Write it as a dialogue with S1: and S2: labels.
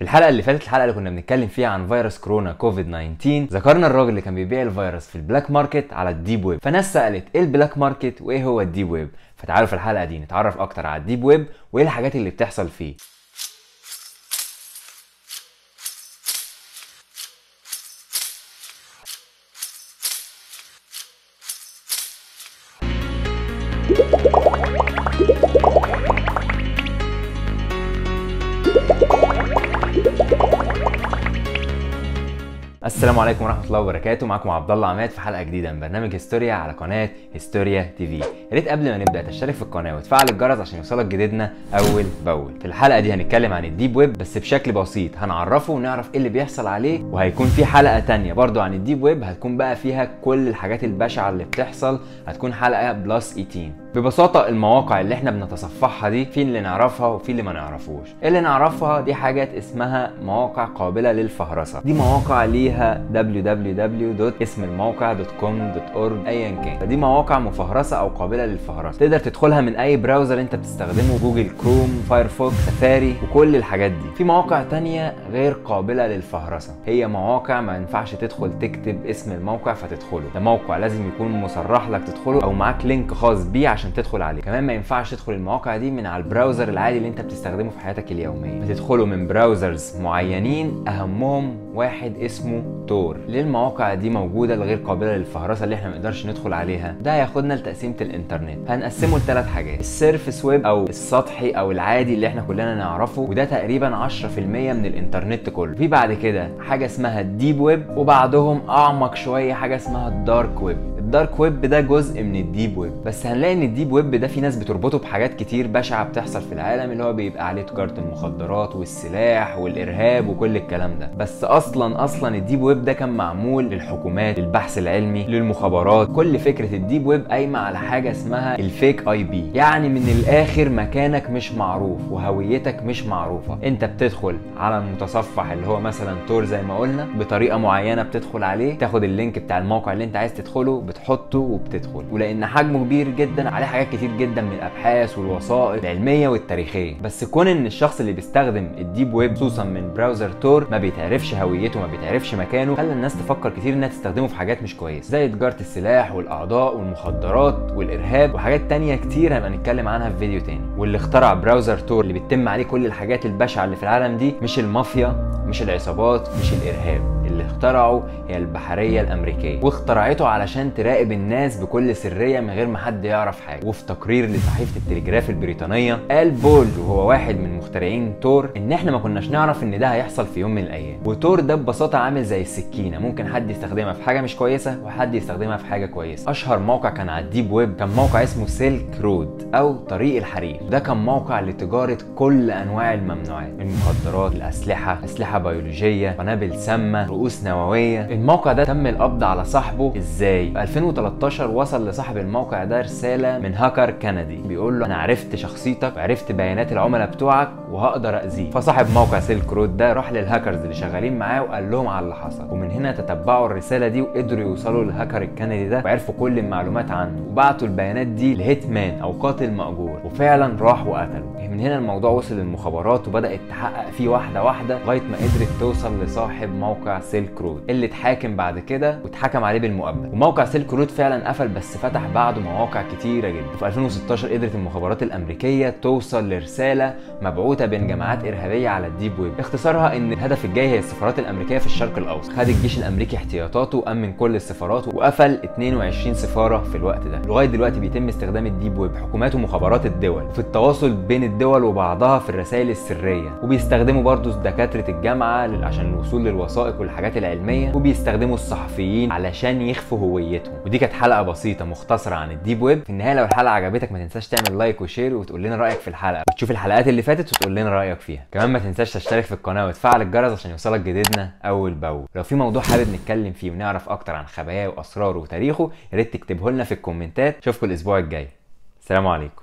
S1: الحلقه اللي فاتت، الحلقه اللي كنا بنتكلم فيها عن فيروس كورونا كوفيد 19، ذكرنا الراجل اللي كان بيبيع الفيروس في البلاك ماركت على الديب ويب. فناس سالت ايه البلاك ماركت وايه هو الديب ويب. فتعالوا في الحلقه دي نتعرف اكتر على الديب ويب وايه الحاجات اللي بتحصل فيه. السلام عليكم ورحمه الله وبركاته. معاكم عبد الله عماد في حلقه جديده من برنامج هيستوريا على قناه هيستوريا تي في. يا ريت قبل ما نبدا تشترك في القناه وتفعل الجرس عشان يوصلك جديدنا اول باول. في الحلقه دي هنتكلم عن الديب ويب بس بشكل بسيط، هنعرفه ونعرف ايه اللي بيحصل عليه. وهيكون في حلقه تانية برضو عن الديب ويب، هتكون بقى فيها كل الحاجات البشعه اللي بتحصل، هتكون حلقه بلس 18. ببساطه المواقع اللي احنا بنتصفحها دي في اللي نعرفها وفي اللي ما نعرفوش. اللي نعرفها دي حاجات اسمها مواقع قابله للفهرسه، دي مواقع ليها www.اسمالموقع.com.org ايا كان، فدي مواقع مفهرسه او قابله للفهرسه. تقدر تدخلها من اي براوزر انت بتستخدمه، جوجل كروم، فايرفوكس، سفاري وكل الحاجات دي. في مواقع تانية غير قابله للفهرسه، هي مواقع ما ينفعش تدخل تكتب اسم الموقع فتدخله، ده موقع لازم يكون مصرح لك تدخله او معاك لينك خاص بيه عشان تدخل عليه. كمان ما ينفعش تدخل المواقع دي من على البراوزر العادي اللي انت بتستخدمه في حياتك اليوميه، بتدخله من براوزرز معينين، اهمهم واحد اسمه تور. ليه المواقع دي موجوده الغير قابله للفهرسه اللي احنا ما نقدرش ندخل عليها؟ ده هياخدنا لتقسيمه الانترنت، هنقسمه لثلاث حاجات: السيرفس ويب او السطحي او العادي اللي احنا كلنا نعرفه، وده تقريبا 10% من الانترنت كله. في بعد كده حاجه اسمها الديب ويب، وبعدهم اعمق شويه حاجه اسمها الدارك ويب. الدارك ويب ده جزء من الديب ويب، بس هنلاقي ان الديب ويب ده في ناس بتربطه بحاجات كتير بشعه بتحصل في العالم، اللي هو بيبقى عليه تجاره المخدرات والسلاح والارهاب وكل الكلام ده. بس اصلا الديب ويب ده كان معمول للحكومات، للبحث العلمي، للمخابرات. كل فكره الديب ويب قايمه على حاجه اسمها الفيك اي بي، يعني من الاخر مكانك مش معروف وهويتك مش معروفه. انت بتدخل على المتصفح اللي هو مثلا تور زي ما قلنا بطريقه معينه، بتدخل عليه، تاخد اللينك بتاع الموقع اللي انت عايز تدخله، بتحطه وبتدخل. ولان حجمه كبير جدا عليه حاجات كتير جدا من الابحاث والوثائق العلميه والتاريخيه، بس كون ان الشخص اللي بيستخدم الديب ويب خصوصا من براوزر تور ما بيتعرفش هويته، ما بيتعرفش مكانه، خلى الناس تفكر كتير انها تستخدمه في حاجات مش كويسه، زي تجاره السلاح والاعضاء والمخدرات والارهاب وحاجات تانية كتير هنبقى نتكلم عنها في فيديو تاني. واللي اخترع براوزر تور اللي بيتم عليه كل الحاجات البشعه اللي في العالم دي مش المافيا، مش العصابات، مش الارهاب، اللي اخترعه هي البحريه الامريكيه، واخترعته علشان تراقب الناس بكل سريه من غير ما حد يعرف حاجه. وفي تقرير لصحيفه التلجراف البريطانيه قال بول، وهو واحد من مخترعين تور، ان احنا ما كناش نعرف ان ده هيحصل في يوم من الايام. وتور ده ببساطه عامل زي السكينه، ممكن حد يستخدمها في حاجه مش كويسه وحد يستخدمها في حاجه كويسه. اشهر موقع كان على الديب ويب كان موقع اسمه سيلك رود او طريق الحرير، ده كان موقع لتجاره كل انواع الممنوعات، المخدرات، الاسلحه، اسلحه بيولوجيه، قنابل سامه، رؤوس نوويه. الموقع ده تم القبض على صاحبه ازاي؟ في 2013 وصل لصاحب الموقع ده رساله من هاكر كندي بيقول له انا عرفت شخصيتك وعرفت بيانات العملاء بتوعك وهقدر اذيك. فصاحب موقع سيلك رود ده راح للهاكرز اللي شغالين معاه وقال لهم على اللي حصل، ومن هنا تتبعوا الرساله دي وقدروا يوصلوا للهاكر الكندي ده وعرفوا كل المعلومات عنه، وبعتوا البيانات دي لهيتمان او قاتل مأجور، وفعلا راح وقتله. من هنا الموضوع وصل للمخابرات وبدات تحقق فيه واحده واحده لغايه ما قدرت توصل لصاحب موقع سيلك رود اللي اتحاكم بعد كده واتحكم عليه بالمؤبد. وموقع سيلك رود فعلا قفل، بس فتح بعده مواقع كتيره جدا. وفي 2016 قدرت المخابرات الامريكيه توصل لرساله مبعوثه بين جماعات ارهابيه على الديب ويب، اختصارها ان الهدف الجاي هي السفارات الامريكيه في الشرق الاوسط. خد الجيش الامريكي احتياطاته وامن كل السفارات وقفل 22 سفاره في الوقت ده. لغايه دلوقتي بيتم استخدام الديب ويب حكومات ومخابرات الدول في التواصل بين الدول وبعضها في الرسائل السريه، وبيستخدموا برضو دكاتره الجامعه عشان الوصول للوثائق والحاجات العلميه، وبيستخدموا الصحفيين علشان يخفوا هويتهم. ودي كانت حلقه بسيطه مختصره عن الديب ويب. في النهايه لو الحلقه عجبتك ما تنساش تعمل لايك وشير وتقول لنا رايك في الحلقه، وتشوف الحلقات اللي فاتت وتقول لنا رايك فيها. كمان ما تنساش تشترك في القناه وتفعل الجرس عشان يوصلك جديدنا اول باول. لو في موضوع حابب نتكلم فيه ونعرف اكتر عن خباياه واسراره وتاريخه، يا ريت تكتبه لنا في الكومنتات. اشوفكم الاسبوع الجاي. السلام عليكم.